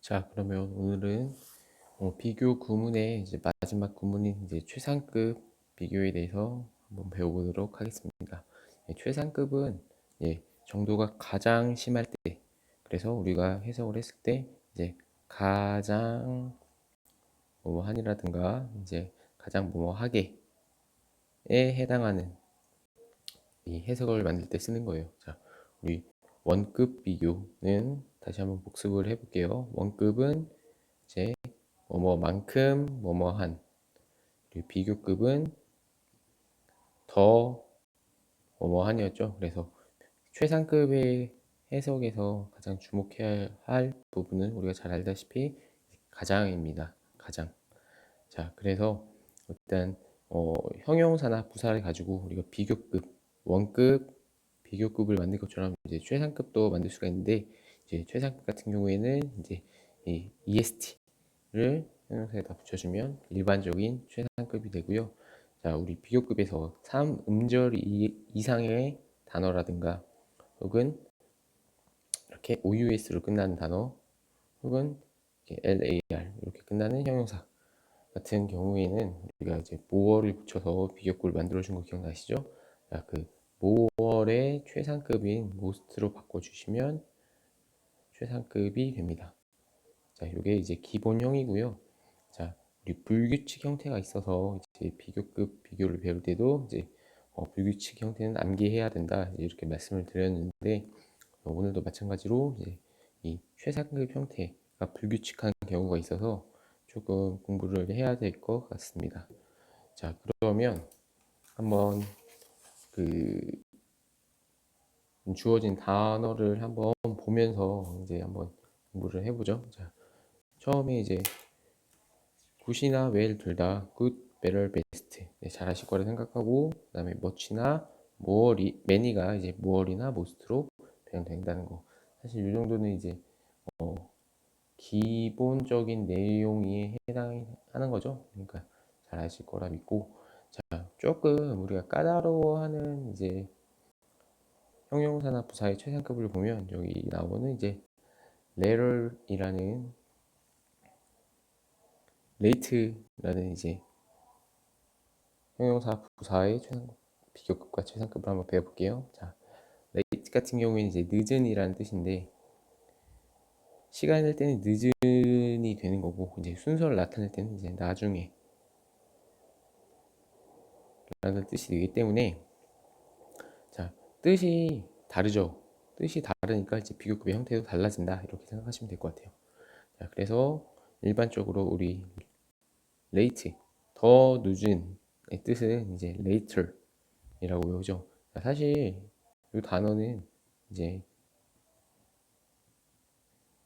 자, 그러면 오늘은 비교 구문의 이제 마지막 구문인 이제 최상급 비교에 대해서 한번 배워보도록 하겠습니다. 최상급은 정도가 가장 심할 때, 그래서 우리가 해석을 했을 때 이제 가장 뭐뭐한이라든가 이제 가장 뭐뭐하게에 해당하는 이 해석을 만들 때 쓰는 거예요. 자, 우리 원급 비교는 다시 한번 복습을 해볼게요. 원급은 이제 뭐뭐만큼 뭐뭐한, 그리고 비교급은 더 뭐뭐한이었죠. 그래서 최상급의 해석에서 가장 주목해야 할 부분은 우리가 잘 알다시피 가장입니다. 가장. 자, 그래서 일단 형용사나 부사를 가지고 우리가 비교급, 원급, 비교급을 만들 것처럼 이제 최상급도 만들 수가 있는데, 이제 최상급 같은 경우에는 이제 이 EST를 형용사에다 붙여주면 일반적인 최상급이 되고요. 자, 우리 비교급에서 3음절 이상의 단어라든가 혹은 이렇게 OUS로 끝나는 단어 혹은 LAR 이렇게 끝나는 형용사 같은 경우에는 우리가 이제 모어를 붙여서 비교급을 만들어준 거 기억나시죠? 자, 그 모어의 최상급인 most로 바꿔주시면 최상급이 됩니다. 자, 이게 이제 기본형이고요. 자, 우리 불규칙 형태가 있어서 이제 비교급 비교를 배울 때도 이제 불규칙 형태는 암기해야 된다 이렇게 말씀을 드렸는데, 오늘도 마찬가지로 이제 이 최상급 형태가 불규칙한 경우가 있어서 조금 공부를 해야 될 것 같습니다. 자, 그러면 한번 그 주어진 단어를 한번 보면서 이제 한번 공부를 해보죠. 자, 처음에 이제 굿이나 well 둘 다 good, better, best 잘하실 거라 생각하고, 그 다음에 much나 many가 이제 more이나 most로 변형된다는 거. 사실 이 정도는 이제 기본적인 내용이 해당하는 거죠. 그러니까 잘 아실 거라 믿고, 자, 조금 우리가 까다로워하는 이제 형용사나 부사의 최상급을 보면 여기 나오는 이제 latter이라는 late라는 이제 형용사 부사의 최상급, 비교급과 최상급을 한번 배워볼게요. 자, late 같은 경우에는 이제 늦은이라는 뜻인데, 시간이 될 때는 늦은이 되는 거고, 이제 순서를 나타낼 때는 이제 나중에 라는 뜻이 되기 때문에, 자, 뜻이 다르죠. 뜻이 다르니까 이제 비교급의 형태도 달라진다 이렇게 생각하시면 될 것 같아요. 자, 그래서 일반적으로 우리 late, 더 늦은의 뜻은 이제 later이라고 외우죠. 자, 사실 이 단어는 이제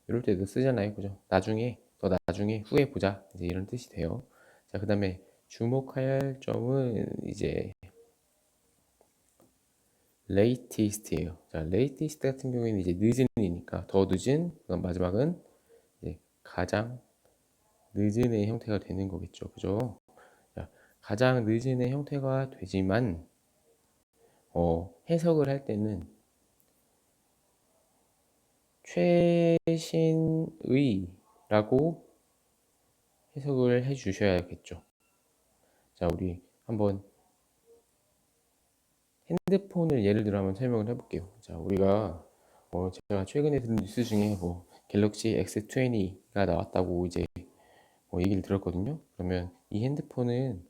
이럴 때도 쓰잖아요, 그죠? 나중에, 더 나중에, 후에 보자 이제 이런 뜻이 돼요. 자, 그 다음에 주목할 점은 이제 latest예요. 자, latest 같은 경우에는 이제 늦은이니까 더 늦은, 그다음 마지막은 이제 가장 늦은의 형태가 되는 거겠죠, 그죠? 자, 가장 늦은의 형태가 되지만 해석을 할 때는 최신의라고 해석을 해 주셔야겠죠. 자, 우리 한번 핸드폰을 예를 들어 한번 설명을 해볼게요. 자, 우리가 제가 최근에 들은 뉴스 중에 갤럭시 X20가 나왔다고 이제 얘기를 들었거든요. 그러면 이 핸드폰은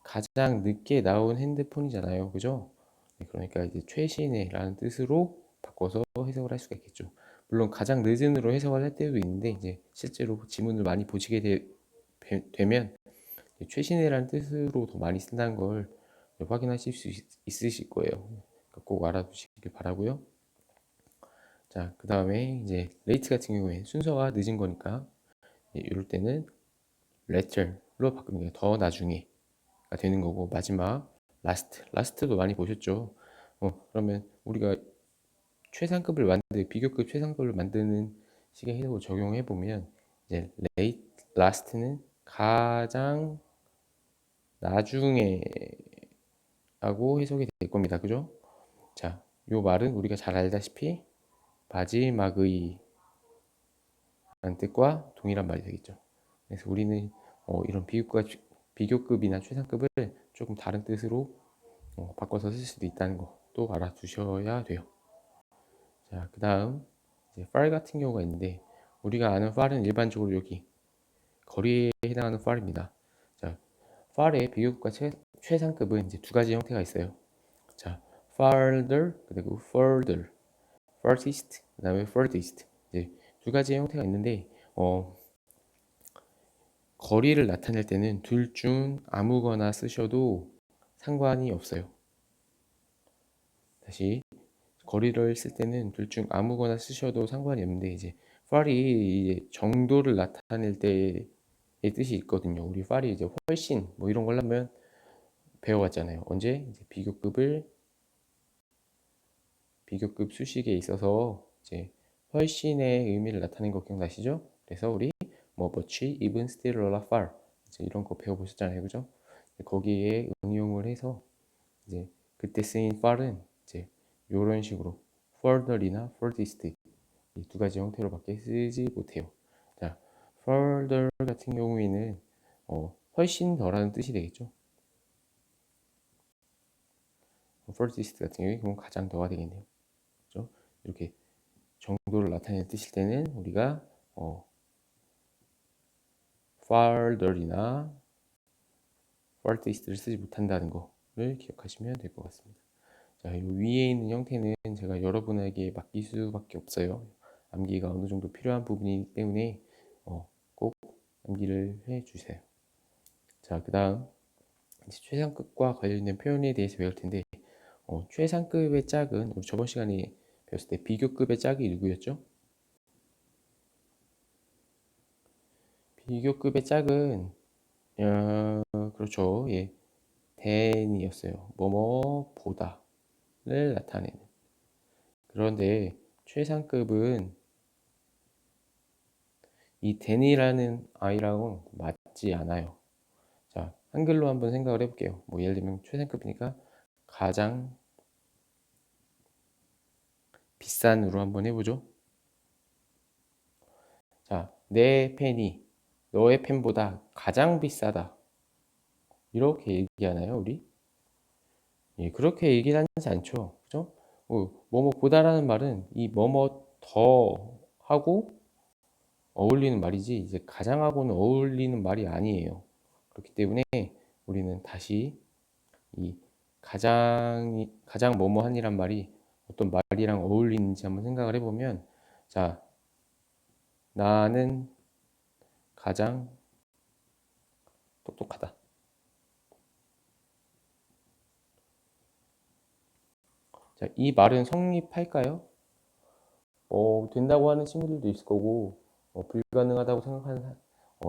가장 늦게 나온 핸드폰이잖아요, 그죠? 네, 그러니까 이제 최신의라는 뜻으로 바꿔서 해석을 할 수가 있겠죠. 물론 가장 늦은으로 해석을 할 때도 있는데, 이제 실제로 지문을 많이 보시게 되면 최신의라는 뜻으로 더 많이 쓴다는 걸 확인하실 수 있으실 거예요. 그러니까 꼭 알아두시길 바라고요. 자, 그 다음에 이제 레이트 같은 경우에 순서가 늦은 거니까 이럴 때는 later로 바꾸는 게 더 나중에가 되는 거고, 마지막 last도 많이 보셨죠. 그러면 우리가 비교급 최상급을 만드는 식의 해석을 적용해 보면 이제 last는 가장 나중에 라고 해석이 될 겁니다. 그죠? 자, 요 말은 우리가 잘 알다시피 마지막의 뜻과 동일한 말이 되겠죠. 그래서 우리는 이런 비교급이나 최상급을 조금 다른 뜻으로 바꿔서 쓸 수도 있다는 것도 알아두셔야 돼요. 자, 그 다음 이제 far 같은 경우가 있는데, 우리가 아는 far은 일반적으로 여기 거리에 해당하는 far입니다. 자, far의 비교급과 최상급은 이제 두 가지 형태가 있어요. 자, farther 그리고 further, farthest 그다음에 furthest, 이제 두 가지 형태가 있는데 거리를 나타낼 때는 둘 중 아무거나 쓰셔도 상관이 없어요. 다시, 거리를 쓸 때는 둘 중 아무거나 쓰셔도 상관이 없는데, 이제 far이 이제 정도를 나타낼 때의 뜻이 있거든요. 우리 far이 이제 훨씬 뭐 이런 걸 하면 배워왔잖아요. 언제? 이제 비교급 수식에 있어서 이제 훨씬의 의미를 나타낸 거 기억나시죠? 그래서 우리 뭐 much, even, still, a lot, far 이제 이런 거 배워보셨잖아요, 그죠? 거기에 응용을 해서 이제 그때 쓰인 far은 이제 이런 식으로 further이나 furthest 이 두 가지 형태로밖에 쓰지 못해요. 자, further 같은 경우에는 훨씬 더라는 뜻이 되겠죠. furthest 같은 경우에 그럼 가장 더가 되겠네요. 그렇죠? 이렇게 정도를 나타내는 뜻일 때는 우리가 farther이나 farthest를 쓰지 못한다는 거를 기억하시면 될 것 같습니다. 자, 이 위에 있는 형태는 제가 여러분에게 맡길 수밖에 없어요. 암기가 어느 정도 필요한 부분이기 때문에 꼭 암기를 해주세요. 자, 그 다음 최상급과 관련된 표현에 대해서 배울 텐데, 최상급의 짝은 우리 저번 시간에 배웠을 때 비교급의 짝이 누구였죠? 비교급의 짝은 그렇죠. 예, than이었어요. 뭐뭐보다를 나타내는. 그런데 최상급은 이 than이라는 아이랑은 맞지 않아요. 자, 한글로 한번 생각을 해볼게요. 뭐 예를 들면 최상급이니까 가장 비싼으로 한번 해보죠. 자, 내 펜이 너의 펜보다 가장 비싸다. 이렇게 얘기하나요, 우리? 예, 그렇게 얘기는 하지 않죠. 그죠? 뭐뭐 보다라는 말은 이 뭐뭐 더 하고 어울리는 말이지, 이제 가장하고는 어울리는 말이 아니에요. 그렇기 때문에 우리는 다시 이 가장 뭐뭐한이란 말이 어떤 말이랑 어울리는지 한번 생각을 해보면, 자, 나는 가장 똑똑하다. 자, 이 말은 성립할까요? 된다고 하는 친구들도 있을 거고, 불가능하다고 생각하는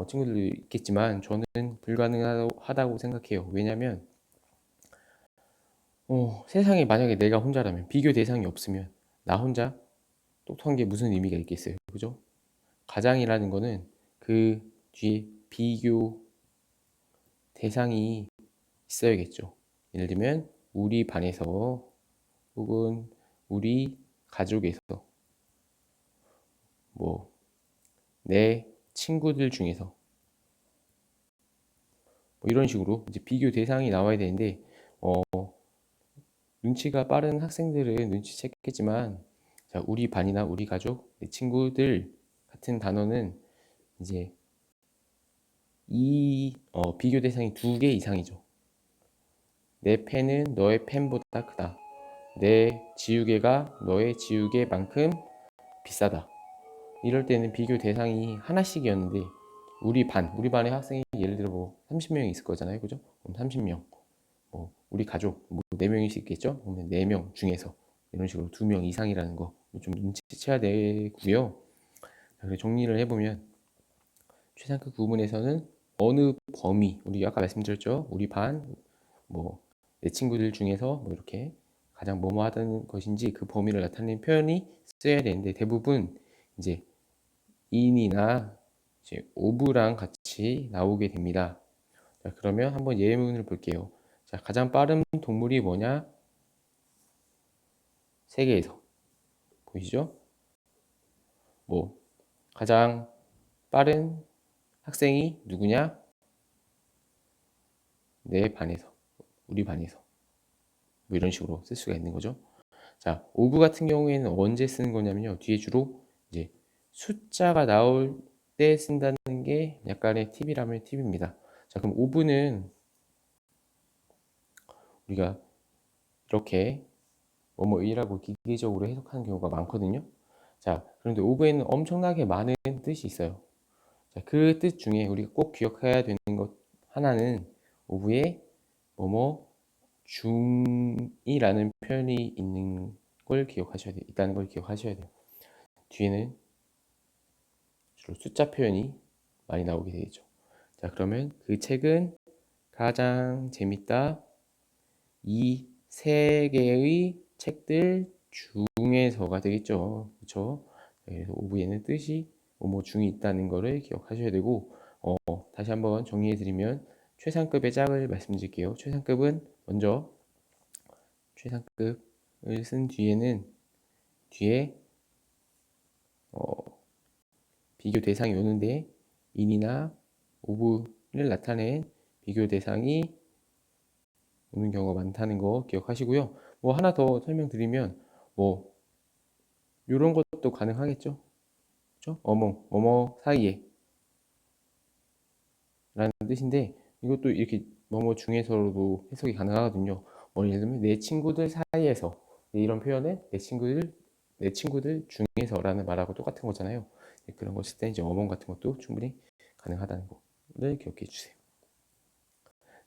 친구들도 있겠지만, 저는 불가능하다고 생각해요. 왜냐면, 세상에 만약에 내가 혼자라면, 비교 대상이 없으면, 나 혼자 똑똑한 게 무슨 의미가 있겠어요. 그죠? 가장이라는 거는 그 뒤에 비교 대상이 있어야겠죠. 예를 들면, 우리 반에서, 혹은 우리 가족에서, 뭐, 내 친구들 중에서, 뭐 이런 식으로 이제 비교 대상이 나와야 되는데, 눈치가 빠른 학생들은 눈치챘겠지만, 자, 우리 반이나 우리 가족, 내 친구들 같은 단어는 이제 이 비교 대상이 두 개 이상이죠. 내 펜은 너의 펜보다 크다. 내 지우개가 너의 지우개만큼 비싸다. 이럴 때는 비교 대상이 하나씩이었는데, 우리 반의 학생이 예를 들어 뭐 30명이 있을 거잖아요. 그죠? 그럼 30명. 뭐 우리 가족 뭐 4명일 수 있겠죠? 그러면 4명 중에서 이런 식으로 2명 이상이라는 거 좀 눈치채야 되고요. 그래서 정리를 해보면, 최상급 구문에서는 어느 범위, 우리 아까 말씀드렸죠? 우리 반, 뭐 내 친구들 중에서 뭐 이렇게 가장 뭐뭐 하던 것인지 그 범위를 나타내는 표현이 쓰여야 되는데, 대부분 이제 in이나 이제 of랑 같이 나오게 됩니다. 자, 그러면 한번 예문을 볼게요. 자, 가장 빠른 동물이 뭐냐? 세계에서. 보이시죠? 뭐 가장 빠른 학생이 누구냐? 내 반에서, 우리 반에서. 뭐 이런 식으로 쓸 수가 있는 거죠. 자, 오브 같은 경우에는 언제 쓰는 거냐면요. 뒤에 주로 이제 숫자가 나올 때 쓴다는 게 약간의 팁이라면 팁입니다. 자, 그럼 오브는 우리가 이렇게 뭐뭐이라고 기계적으로 해석하는 경우가 많거든요. 자, 그런데 오브에는 엄청나게 많은 뜻이 있어요. 자, 그 뜻 중에 우리가 꼭 기억해야 되는 것 하나는 오브에 뭐뭐 중이라는 표현이 있는 걸 기억하셔야 돼요. 있다는 걸 기억하셔야 돼요. 뒤에는 주로 숫자 표현이 많이 나오게 되죠. 자, 그러면 그 책은 가장 재밌다. 이 세 개의 책들 중에서가 되겠죠. 그렇죠? 그래서 오브에는 뜻이 뭐뭐 중이 있다는 것을 기억하셔야 되고, 다시 한번 정리해드리면 최상급의 짝을 말씀드릴게요. 최상급은 먼저 최상급을 쓴 뒤에는 뒤에 비교 대상이 오는데 인이나 오브를 나타낸 비교 대상이 오는 경우가 많다는 거 기억하시고요. 뭐 하나 더 설명드리면 뭐 이런 것도 가능하겠죠. 그렇죠? 뭐뭐 사이에 라는 뜻인데 이것도 이렇게 뭐뭐 중에서도 해석이 가능하거든요. 뭐 예를 들면 내 친구들 사이에서 이런 표현은 내 친구들 중에서라는 말하고 똑같은 거잖아요. 그런 거 쓸 때 이제 어몽 같은 것도 충분히 가능하다는 거를 기억해 주세요.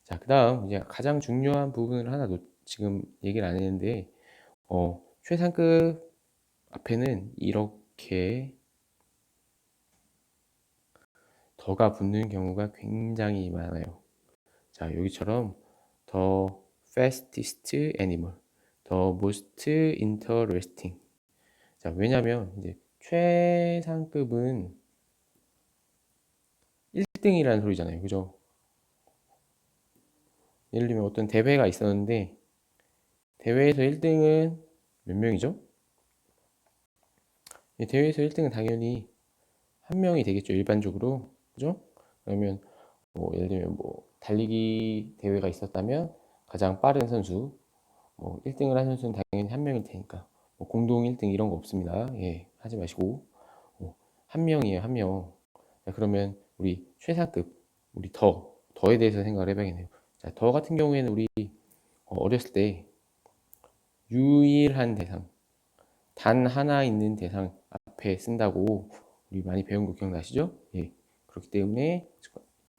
자, 그다음 이제 가장 중요한 부분을 하나 지금 얘기를 안 했는데 최상급 앞에는 이렇게 더가 붙는 경우가 굉장히 많아요. 자, 여기처럼 the fastest animal, the most interesting. 자, 왜냐면 이제 최상급은 1등이라는 소리잖아요. 그죠? 예를 들면 어떤 대회가 있었는데 대회에서 1등은 몇 명이죠? 대회에서 1등은 당연히 한 명이 되겠죠. 일반적으로. 그죠? 그러면 뭐 예를 들면 뭐 달리기 대회가 있었다면 가장 빠른 선수, 뭐 1등을 한 선수는 당연히 한 명일 테니까 뭐 공동 1등 이런 거 없습니다. 예, 하지 마시고 한 명이에요, 한 명. 자, 그러면 우리 최상급, 우리 더에 대해서 생각을 해봐야겠네요. 자, 더 같은 경우에는 우리 어렸을 때 유일한 대상, 단 하나 있는 대상 앞에 쓴다고 우리 많이 배운 거 기억나시죠? 예. 그렇기 때문에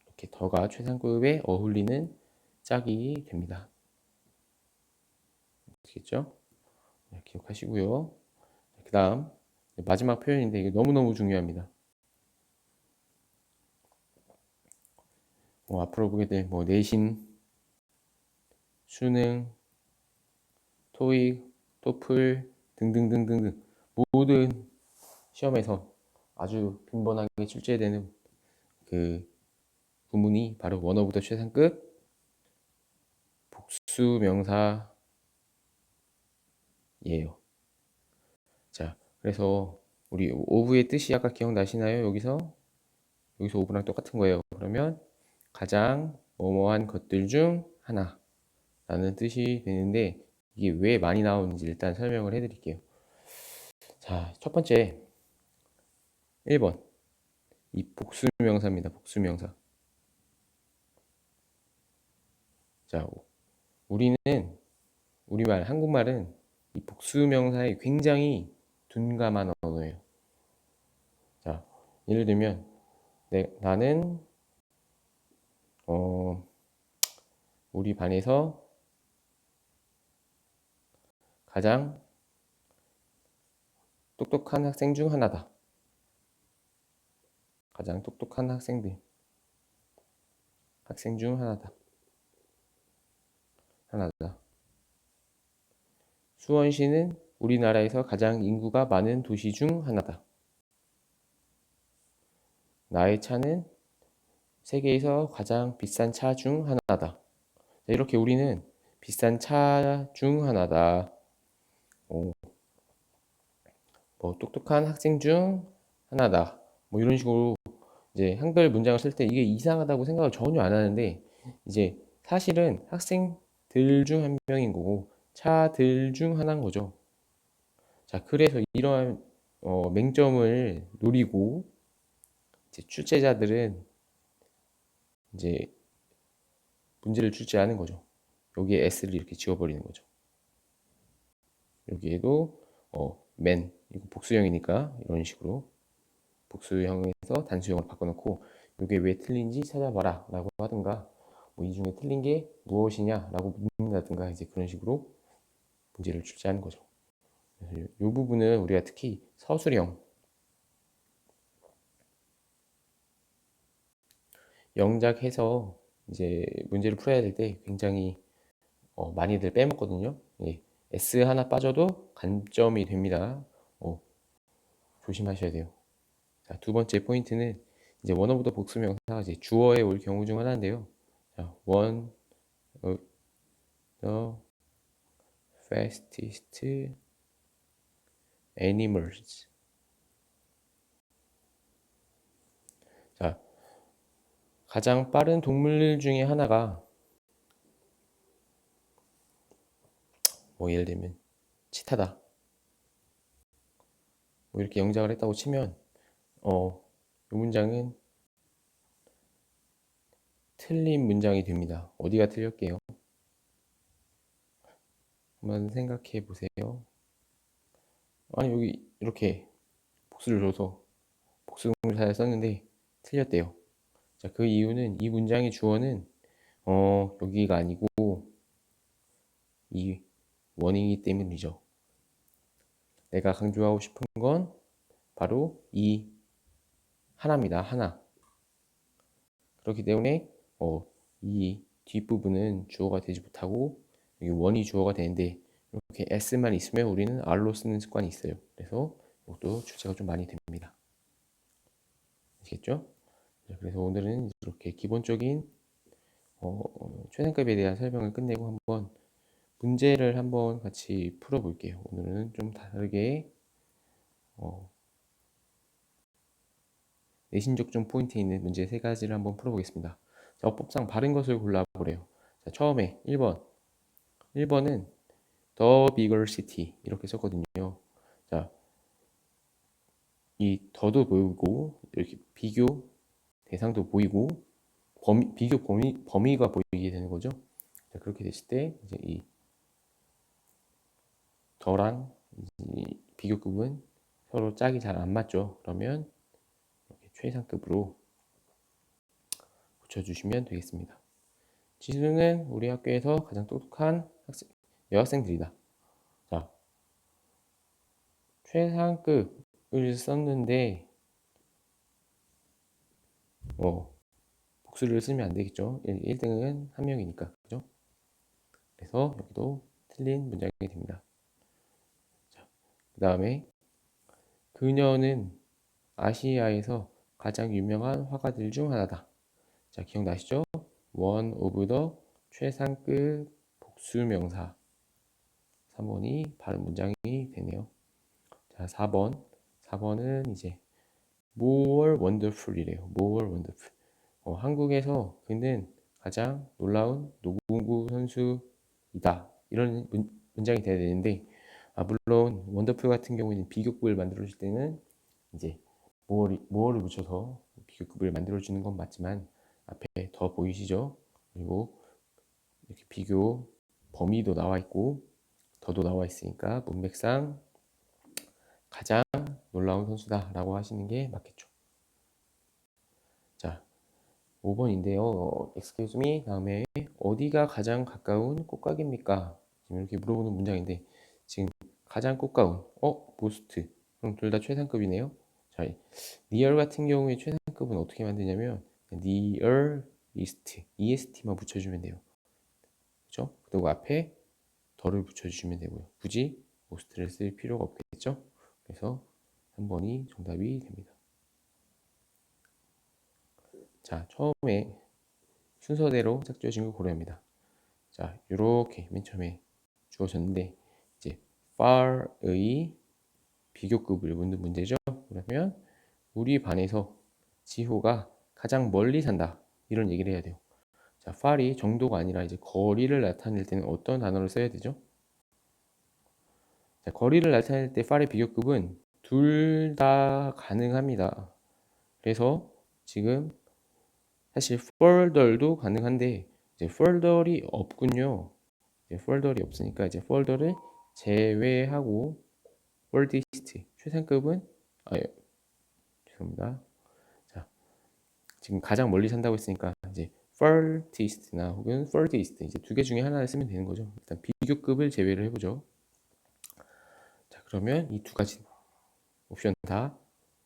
이렇게 더가 최상급에 어울리는 짝이 됩니다. 아시겠죠? 네, 기억하시고요. 그 다음 마지막 표현인데 이게 너무너무 중요합니다. 앞으로 보게 될 내신, 수능, 토익, 토플 등등등등 모든 시험에서 아주 빈번하게 출제되는 그 구문이 바로 원어부터 최상급 복수명사예요. 자, 그래서 우리 오브의 뜻이 아까 기억나시나요? 여기서 오브랑 똑같은 거예요. 그러면 가장 뭐뭐한 것들 중 하나라는 뜻이 되는데 이게 왜 많이 나오는지 일단 설명을 해드릴게요. 자, 첫 번째 1번 이 복수명사입니다. 복수명사. 자, 우리는 한국말은 이 복수명사에 굉장히 둔감한 언어예요. 자, 예를 들면 나는 우리 반에서 가장 똑똑한 학생 중 하나다. 가장 똑똑한 학생 중 하나다. 수원시는 우리나라에서 가장 인구가 많은 도시 중 하나다. 나의 차는 세계에서 가장 비싼 차 중 하나다. 이렇게 우리는 비싼 차 중 하나다. 똑똑한 학생 중 하나다. 이런 식으로 이제 한글 문장을 쓸 때 이게 이상하다고 생각을 전혀 안 하는데 이제 사실은 학생들 중 한 명인 거고 차들 중 하나인 거죠. 자, 그래서 이러한 맹점을 노리고 이제 출제자들은 이제 문제를 출제하는 거죠. 여기에 s를 이렇게 지워버리는 거죠. 여기에도 man 이거 복수형이니까 이런 식으로 복수형에서 단수형으로 바꿔놓고 이게 왜 틀린지 찾아봐라 라고 하든가 뭐 이 중에 틀린 게 무엇이냐 라고 묻는다든가 이제 그런 식으로 문제를 출제하는 거죠. 이 부분은 우리가 특히 서술형 영작해서 이제 문제를 풀어야 될 때 굉장히 많이들 빼먹거든요. 예. S 하나 빠져도 간점이 됩니다. 조심하셔야 돼요. 자, 두 번째 포인트는 이제 one of the 복수명사가 이제 주어에 올 경우 중 하나인데요. 자, one of the fastest animals. 자, 가장 빠른 동물 중에 하나가 뭐 예를 들면 치타다. 뭐 이렇게 영작을 했다고 치면 이 문장은 틀린 문장이 됩니다. 어디가 틀렸게요? 한번 생각해 보세요. 아니 여기 이렇게 복수를 줘서 복수동사를 썼는데 틀렸대요. 자, 그 이유는 이 문장의 주어는 여기가 아니고 이 원이기 때문이죠. 내가 강조하고 싶은 건 바로 이 하나입니다. 하나. 그렇기 때문에 이 뒷부분은 주어가 되지 못하고 여기 원이 주어가 되는데 이렇게 s만 있으면 우리는 r로 쓰는 습관이 있어요. 그래서 이것도 출제가 좀 많이 됩니다. 아시겠죠? 그래서 오늘은 이렇게 기본적인 최상급에 대한 설명을 끝내고 한번 문제를 한번 같이 풀어볼게요. 오늘은 좀 다르게 내신 적중 포인트 있는 문제 세 가지를 한번 풀어보겠습니다. 자, 어법상 바른 것을 골라보래요. 자, 처음에 1번. 1번은 the bigger city 이렇게 썼거든요. 자, 이 더도 보이고 이렇게 비교 대상도 보이고 비교 범위가 보이게 되는 거죠. 자, 그렇게 됐을 때 이제 이 더랑 이 비교급은 서로 짝이 잘 안 맞죠. 그러면 이렇게 최상급으로 붙여주시면 되겠습니다. 지수는 우리 학교에서 가장 똑똑한 여학생들이다. 자, 최상급을 썼는데 복수를 쓰면 안 되겠죠. 1등은 한 명이니까. 그죠? 그래서 여기도 틀린 문장이 됩니다. 그 다음에 그녀는 아시아에서 가장 유명한 화가들 중 하나다. 자, 기억나시죠? one of the 최상급 복수명사. 3번이 바른 문장이 되네요. 자, 4번. 4번은 이제 more wonderful이래요. more wonderful. 한국에서 그는 가장 놀라운 농구 선수이다. 이런 문장이 돼야 되는데, 물론 원더풀 같은 경우에는 비교급을 만들어 줄 때는 이제 more를 붙여서 비교급을 만들어 주는 건 맞지만 앞에 더 보이시죠? 그리고 이렇게 비교 범위도 나와 있고 더도 나와 있으니까 문맥상 가장 놀라운 선수다라고 하시는 게 맞겠죠. 자, 5번인데요. excuse me 다음에 어디가 가장 가까운 꽃가게입니까? 지금 이렇게 물어보는 문장인데 지금 가장 꽃가운 most 그럼 둘 다 최상급이네요. 자, near 같은 경우에 최상급은 어떻게 만드냐면 nearest est만 붙여주면 돼요. 그렇죠? 그리고 앞에 더를 붙여주시면 되고요. 굳이 most를 쓸 필요가 없겠죠? 그래서 3번이 정답이 됩니다. 자, 처음에 순서대로 짝지어진 걸 고려합니다. 자, 이렇게 맨 처음에 주어졌는데 이제 far의 비교급을 묻는 문제죠. 그러면 우리 반에서 지호가 가장 멀리 산다. 이런 얘기를 해야 돼요. 자, far이 정도가 아니라 이제 거리를 나타낼 때는 어떤 단어를 써야 되죠? 자, 거리를 나타낼 때 far의 비교급은 둘 다 가능합니다. 그래서 지금 사실 further도 가능한데 이제 further이 없군요. 이제 further이 없으니까 이제 further를 제외하고 furthest 최상급은 죄송합니다. 자, 지금 가장 멀리 산다고 했으니까 이제 furthest나 혹은 furthest 이제 두 개 중에 하나를 쓰면 되는 거죠. 일단 비교급을 제외를 해보죠. 자, 그러면 이 두 가지 옵션 다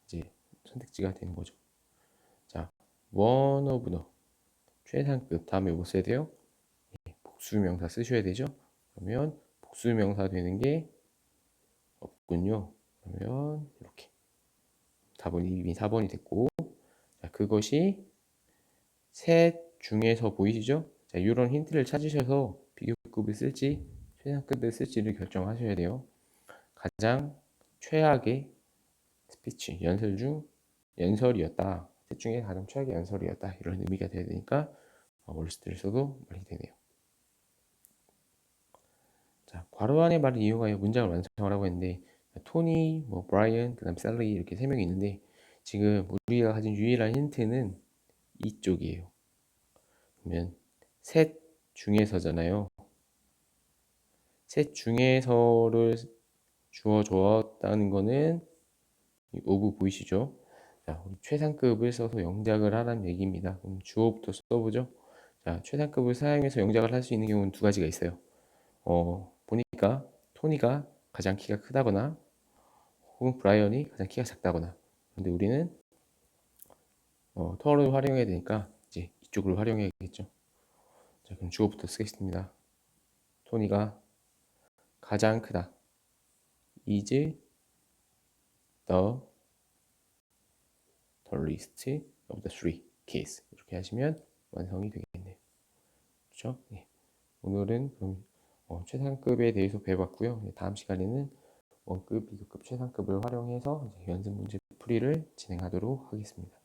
이제 선택지가 되는 거죠. 자, one of the 최상급 다음에 뭐 써야 돼요? 복수명사 쓰셔야 되죠. 그러면 복수명사 되는 게 없군요. 그러면 이렇게 답은 이미 4번이 됐고, 자, 그것이 셋 중에서 보이시죠? 자, 이런 힌트를 찾으셔서 비교급을 쓸지 최상급을 쓸지를 결정하셔야 돼요. 가장 최악의 스피치 연설 중 연설이었다. 셋 중에 가장 최악의 연설이었다. 이런 의미가 돼야 되니까 월스트를 써도 말이 되네요. 자, 괄호 안의 말을 이용하여 문장을 완성하라고 했는데 토니, 뭐 브라이언, 그다음 셀리 이렇게 세 명이 있는데 지금 우리가 가진 유일한 힌트는 이쪽이에요. 그러면 셋 중에서잖아요. 셋 중에서를 주어 주었다는 거는 이 오브 보이시죠? 자, 우리 최상급을 써서 영작을 하라는 얘기입니다. 그럼 주어부터 써보죠. 자, 최상급을 사용해서 영작을 할 수 있는 경우는 두 가지가 있어요. 보니까 토니가 가장 키가 크다거나 혹은 브라이언이 가장 키가 작다거나. 근데 우리는 터를 활용해야 되니까 이제 이쪽으로 활용해야겠죠. 자, 그럼 주어부터 쓰겠습니다. 토니가 가장 크다. is the tallest of the three kids. 이렇게 하시면 완성이 되겠네요. 그렇죠? 네. 오늘은 그럼 최상급에 대해서 배워봤고요. 다음 시간에는 원급, 비교급, 최상급을 활용해서 연습 문제 풀이를 진행하도록 하겠습니다.